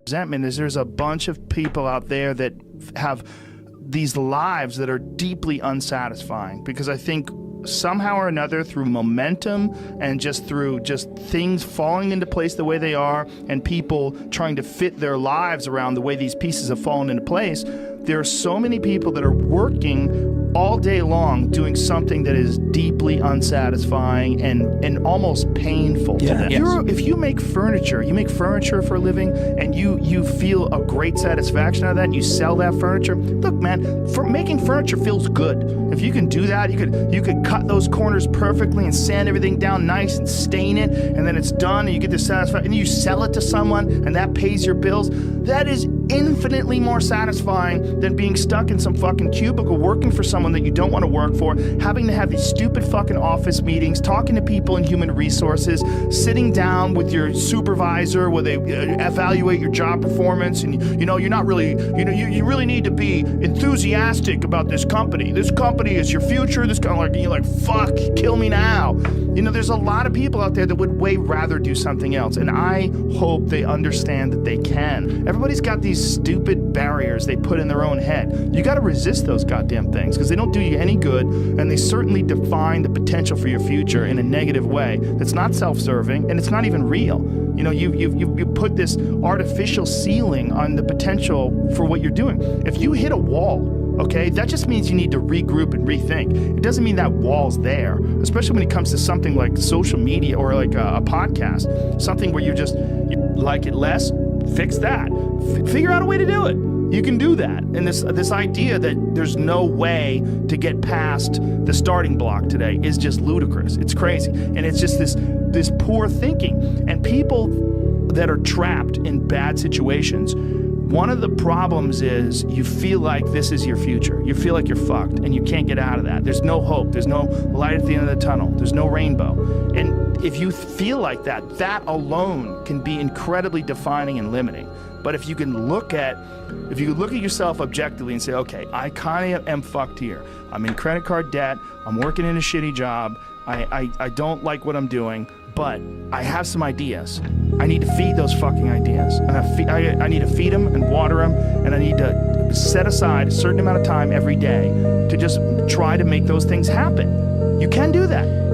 resentment is there's a bunch of people out there that have these lives that are deeply unsatisfying, because I think somehow or another, through momentum and just through things falling into place the way they are, and people trying to fit their lives around the way these pieces have fallen into place, there are so many people that are working all day long doing something that is deeply unsatisfying and almost painful to them. If you make furniture for a living, and you feel a great satisfaction out of that, and you sell that furniture, look, man, making furniture feels good. If you can do that, you could cut those corners perfectly and sand everything down nice and stain it, and then it's done, and you get the satisfaction, and you sell it to someone, and that pays your bills. That is infinitely more satisfying than being stuck in some fucking cubicle working for someone that you don't want to work for, having to have these stupid fucking office meetings, talking to people in human resources, sitting down with your supervisor where they evaluate your job performance, and you're not really, you really need to be enthusiastic about this company. This company is your future. This kind of you're like, fuck, kill me now. There's a lot of people out there that would way rather do something else, and I hope they understand that they can. Everybody's got these stupid barriers they put in their own head. You got to resist those goddamn things, because they don't do you any good, and they certainly define the potential for your future in a negative way that's not self-serving, and it's not even real. You put this artificial ceiling on the potential for what you're doing. If you hit a wall, okay, that just means you need to regroup and rethink. It doesn't mean that wall's there, especially when it comes to something like social media or like a podcast, something where you like it less, fix that. Figure out a way to do it. You can do that. And this idea that there's no way to get past the starting block today is just ludicrous. It's crazy. And it's just this poor thinking. And people that are trapped in bad situations, one of the problems is you feel like this is your future. You feel like you're fucked and you can't get out of that. There's no hope. There's no light at the end of the tunnel. There's no rainbow. And if you feel like that, that alone can be incredibly defining and limiting. But if you can look at yourself objectively and say, okay, I kind of am fucked here. I'm in credit card debt. I'm working in a shitty job. I don't like what I'm doing, but I have some ideas. I need to feed those fucking ideas. I need to feed them and water them, and I need to set aside a certain amount of time every day to just try to make those things happen. You can do that.